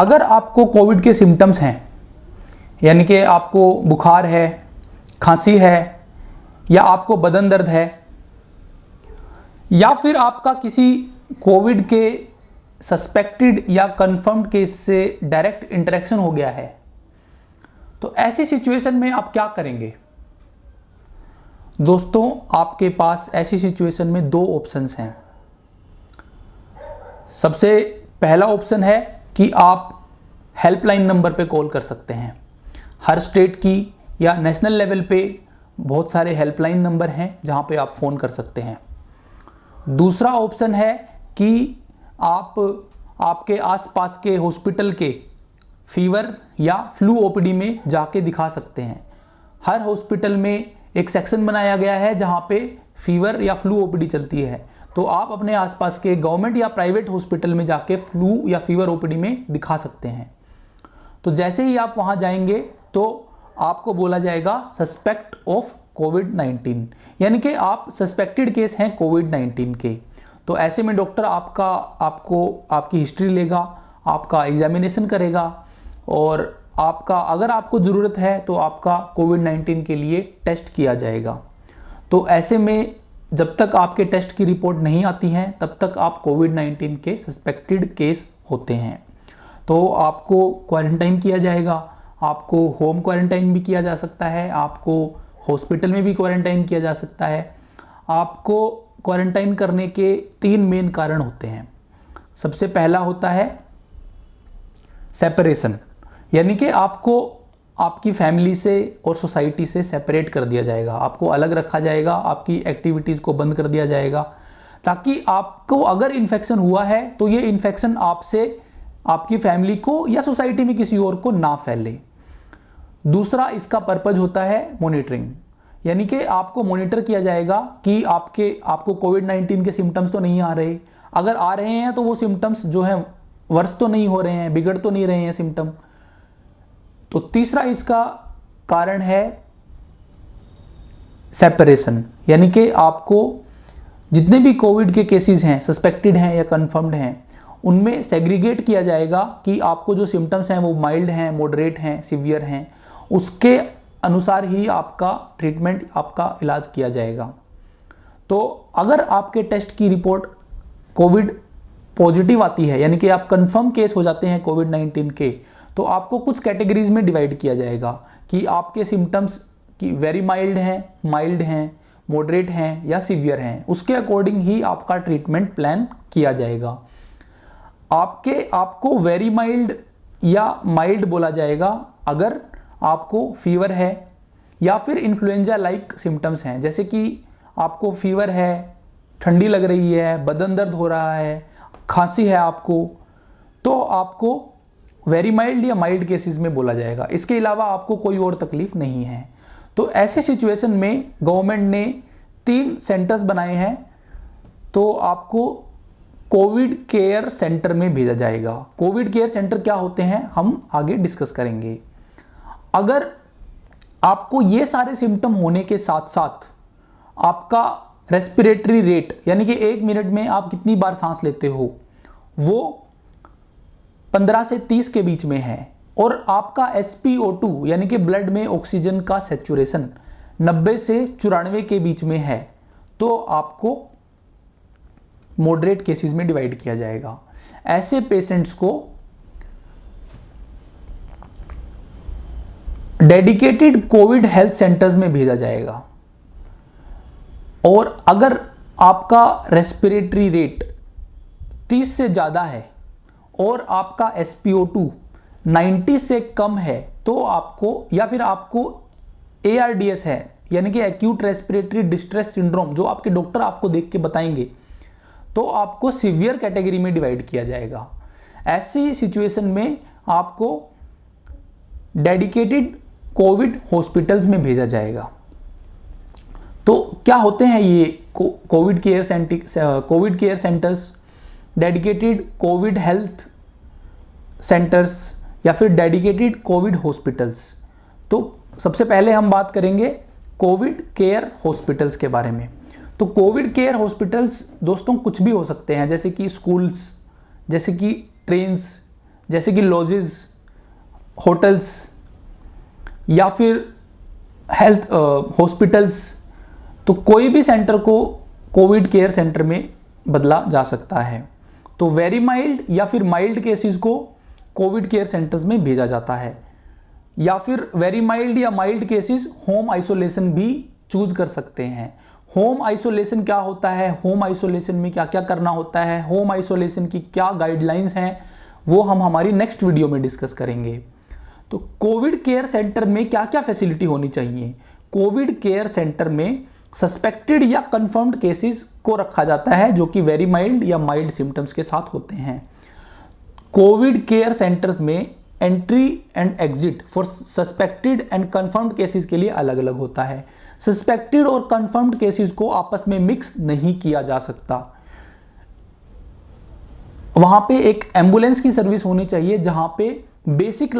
अगर आपको कोविड के सिम्टम्स हैं, यानी कि आपको बुखार है, खांसी है, या आपको बदन दर्द है, या फिर आपका किसी कोविड के सस्पेक्टेड या कंफर्म्ड केस से डायरेक्ट इंटरेक्शन हो गया है, तो ऐसी सिचुएशन में आप क्या करेंगे? दोस्तों, आपके पास ऐसी सिचुएशन में दो ऑप्शंस हैं। सबसे पहला ऑप्शन है कि आप हेल्पलाइन नंबर पे कॉल कर सकते हैं। हर स्टेट की या नेशनल लेवल पे बहुत सारे हेल्पलाइन नंबर हैं जहां पे आप फ़ोन कर सकते हैं। दूसरा ऑप्शन है कि आप आपके आसपास के हॉस्पिटल के फीवर या फ्लू ओपीडी में जाके दिखा सकते हैं। हर हॉस्पिटल में एक सेक्शन बनाया गया है जहां पे फीवर या फ्लू ओपीडी चलती है, तो आप अपने आसपास के गवर्नमेंट या प्राइवेट हॉस्पिटल में जाके फ्लू या फीवर ओपीडी में दिखा सकते हैं। तो जैसे ही आप वहां जाएंगे तो आपको बोला जाएगा सस्पेक्ट ऑफ कोविड-19, यानी कि आप सस्पेक्टेड केस हैं कोविड-19 के। तो ऐसे में डॉक्टर आपकी हिस्ट्री लेगा, आपका एग्जामिनेशन करेगा और अगर आपको ज़रूरत है तो आपका कोविड-19 के लिए टेस्ट किया जाएगा। तो ऐसे में जब तक आपके टेस्ट की रिपोर्ट नहीं आती है तब तक आप कोविड-19 के सस्पेक्टेड केस होते हैं। तो आपको क्वारंटाइन किया जाएगा, आपको होम क्वारंटाइन भी किया जा सकता है, आपको हॉस्पिटल में भी क्वारंटाइन किया जा सकता है। आपको क्वारंटाइन करने के 3 मेन कारण होते हैं। सबसे पहला होता है सेपरेशन, यानी कि आपको आपकी फैमिली से और सोसाइटी से सेपरेट कर दिया जाएगा, आपको अलग रखा जाएगा, आपकी एक्टिविटीज़ को बंद कर दिया जाएगा, ताकि आपको अगर इन्फेक्शन हुआ है तो ये इन्फेक्शन आपसे, आपकी फैमिली को या सोसाइटी में किसी और को ना फैले। दूसरा इसका पर्पज होता है मॉनिटरिंग, यानी कि आपको मॉनिटर किया जाएगा कि आपको कोविड-19 के सिम्टम्स तो नहीं आ रहे। अगर आ रहे हैं तो वो सिम्टम्स जो हैं वर्स तो नहीं हो रहे हैं, बिगड़ तो नहीं रहे हैं सिम्टम। तो तीसरा इसका कारण है सेपरेशन, यानी कि आपको जितने भी कोविड के केसेस हैं, सस्पेक्टेड हैं या कंफर्म्ड हैं, उनमें सेग्रीगेट किया जाएगा कि आपको जो सिम्टम्स हैं वो माइल्ड हैं, मॉडरेट हैं, सीवियर हैं, उसके अनुसार ही आपका ट्रीटमेंट, आपका इलाज किया जाएगा। तो अगर आपके टेस्ट की रिपोर्ट कोविड पॉजिटिव आती है, यानी कि आप कंफर्म केस हो जाते हैं कोविड-19 के, तो आपको कुछ कैटेगरीज में डिवाइड किया जाएगा कि आपके सिम्टम्स की वेरी माइल्ड हैं, मॉडरेट हैं या सीवियर हैं। उसके अकॉर्डिंग ही आपका ट्रीटमेंट प्लान किया जाएगा। आपको वेरी माइल्ड या माइल्ड बोला जाएगा अगर आपको फीवर है या फिर इन्फ्लुएंजा लाइक सिम्टम्स हैं, जैसे कि आपको फीवर है, ठंडी लग रही है, बदन दर्द हो रहा है, खांसी है आपको, तो आपको वेरी माइल्ड या माइल्ड केसेस में बोला जाएगा। इसके अलावा आपको कोई और तकलीफ नहीं है। तो ऐसे सिचुएशन में गवर्नमेंट ने 3 सेंटर्स बनाए हैं, तो आपको कोविड केयर सेंटर में भेजा जाएगा। कोविड केयर सेंटर क्या होते हैं हम आगे डिस्कस करेंगे। अगर आपको ये सारे सिम्टम होने के साथ साथ आपका रेस्पिरेटरी रेट, यानी कि 1 मिनट में आप कितनी बार सांस लेते हो, वो 15 से 30 के बीच में है, और आपका SpO2 यानी कि ब्लड में ऑक्सीजन का सैचुरेशन 90 से 94 के बीच में है, तो आपको मॉडरेट केसेस में डिवाइड किया जाएगा। ऐसे पेशेंट्स को डेडिकेटेड कोविड हेल्थ सेंटर्स में भेजा जाएगा। और अगर आपका रेस्पिरेटरी रेट 30 से ज़्यादा है और आपका SpO2 90 से कम है, तो आपको, या फिर आपको ARDS है, यानी कि एक्यूट रेस्पिरेटरी डिस्ट्रेस सिंड्रोम, जो आपके डॉक्टर आपको देख के बताएंगे, तो आपको सीवियर कैटेगरी में डिवाइड किया जाएगा। ऐसी सिचुएशन में आपको डेडिकेटेड कोविड हॉस्पिटल्स में भेजा जाएगा। तो क्या होते हैं ये Covid care centres, dedicated Covid health centres या फिर डेडिकेटेड कोविड हॉस्पिटल्स? तो सबसे पहले हम बात करेंगे कोविड केयर हॉस्पिटल्स के बारे में। तो कोविड केयर हॉस्पिटल्स दोस्तों कुछ भी हो सकते हैं, जैसे कि स्कूल्स, जैसे कि ट्रेन्स, जैसे कि लॉजेस, होटल्स या फिर हेल्थ हॉस्पिटल्स, तो कोई भी सेंटर को कोविड केयर सेंटर में बदला जा सकता है। तो वेरी माइल्ड या फिर माइल्ड केसेस को कोविड केयर सेंटर्स में भेजा जाता है, या फिर वेरी माइल्ड या माइल्ड केसेस होम आइसोलेशन भी चूज कर सकते हैं। होम आइसोलेशन क्या होता है, होम आइसोलेशन में क्या क्या करना होता है, होम आइसोलेशन की क्या गाइडलाइंस हैं, वो हम हमारी नेक्स्ट वीडियो में डिस्कस करेंगे। तो कोविड केयर सेंटर में क्या क्या फैसिलिटी होनी चाहिए। कोविड केयर सेंटर में सस्पेक्टेड या कंफर्म्ड केसेस को रखा जाता है जो कि वेरी माइल्ड या माइल्ड सिम्टम्स के साथ होते हैं। कोविड केयर सेंटर्स में entry and exit for suspected and confirmed cases के लिए अलग अलग होता है। सस्पेक्टेड और कंफर्म्ड केसेस को आपस में मिक्स नहीं किया जा सकता। वहां पे एक एम्बुलेंस की सर्विस होनी चाहिए जहां पे बेसिक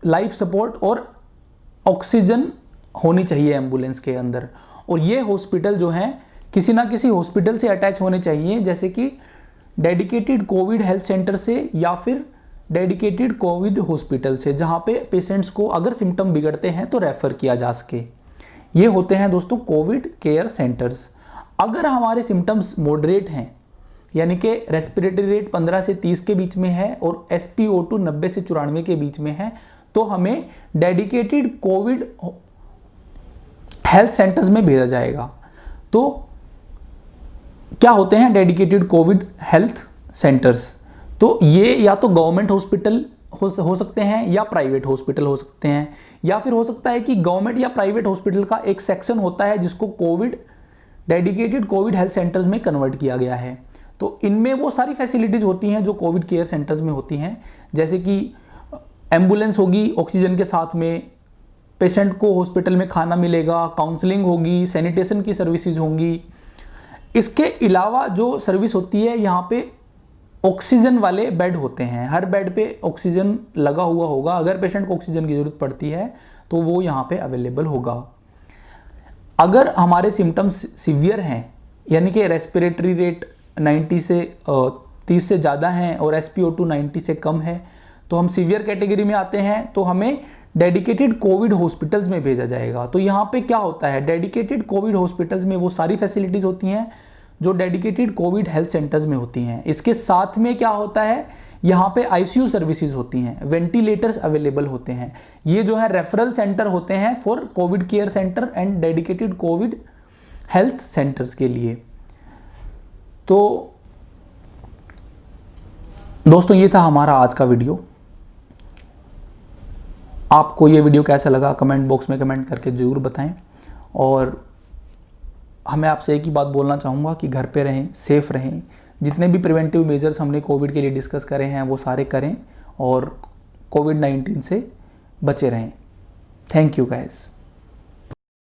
लाइफ सपोर्ट और ऑक्सीजन होनी चाहिए एम्बुलेंस के अंदर। और ये हॉस्पिटल जो है किसी ना किसी हॉस्पिटल से अटैच होने चाहिए, जैसे कि डेडिकेटेड कोविड हेल्थ सेंटर से या फिर डेडिकेटेड कोविड हॉस्पिटल से, जहां पे पेशेंट्स को अगर सिम्टम बिगड़ते हैं तो रेफर किया जा सके। ये होते हैं दोस्तों कोविड केयर सेंटर्स। अगर हमारे सिम्टम्स मॉडरेट हैं, यानी कि रेस्पिरेटरी रेट 15 से 30 के बीच में है और SpO2 90 से 94 के बीच में है, तो हमें डेडिकेटेड कोविड हेल्थ सेंटर्स में भेजा जाएगा। तो क्या होते हैं डेडिकेटेड कोविड हेल्थ सेंटर्स? तो ये या तो गवर्नमेंट हॉस्पिटल हो सकते हैं या प्राइवेट हॉस्पिटल हो सकते हैं, या फिर हो सकता है कि गवर्नमेंट या प्राइवेट हॉस्पिटल का एक सेक्शन होता है जिसको Covid dedicated Covid health centres में कन्वर्ट किया गया है। तो इनमें वो सारी फैसिलिटीज होती हैं जो कोविड केयर सेंटर्स में होती हैं, जैसे कि एम्बुलेंस होगी ऑक्सीजन के साथ में, पेशेंट को हॉस्पिटल में खाना मिलेगा, काउंसलिंग होगी, सैनिटेशन की सर्विसेज होंगी। इसके अलावा जो सर्विस होती है, यहाँ पे ऑक्सीजन वाले बेड होते हैं, हर बेड पे ऑक्सीजन लगा हुआ होगा। अगर पेशेंट को ऑक्सीजन की जरूरत पड़ती है तो वो यहाँ पे अवेलेबल होगा। अगर हमारे सिम्टम्स सीवियर हैं, यानी कि रेस्पिरेटरी रेट 90 से 30 से ज़्यादा हैं और SpO2 90 से कम है, तो हम सीवियर कैटेगरी में आते हैं, तो हमें डेडिकेटेड कोविड हॉस्पिटल्स में भेजा जाएगा। तो यहाँ पे क्या होता है, डेडिकेटेड कोविड हॉस्पिटल्स में वो सारी फैसिलिटीज़ होती हैं जो डेडिकेटेड कोविड हेल्थ सेंटर्स में होती हैं। इसके साथ में क्या होता है, यहाँ पे ICU सर्विसेज होती हैं, वेंटिलेटर्स अवेलेबल होते हैं। ये जो है रेफरल सेंटर होते हैं for Covid care centre and dedicated Covid health centres के लिए। तो दोस्तों ये था हमारा आज का वीडियो। आपको ये वीडियो कैसा लगा कमेंट बॉक्स में कमेंट करके ज़रूर बताएं। और हमें आपसे एक ही बात बोलना चाहूँगा कि घर पे रहें, सेफ़ रहें। जितने भी प्रिवेंटिव मेजर्स हमने कोविड के लिए डिस्कस करे हैं वो सारे करें और कोविड-19 से बचे रहें। Thank you guys.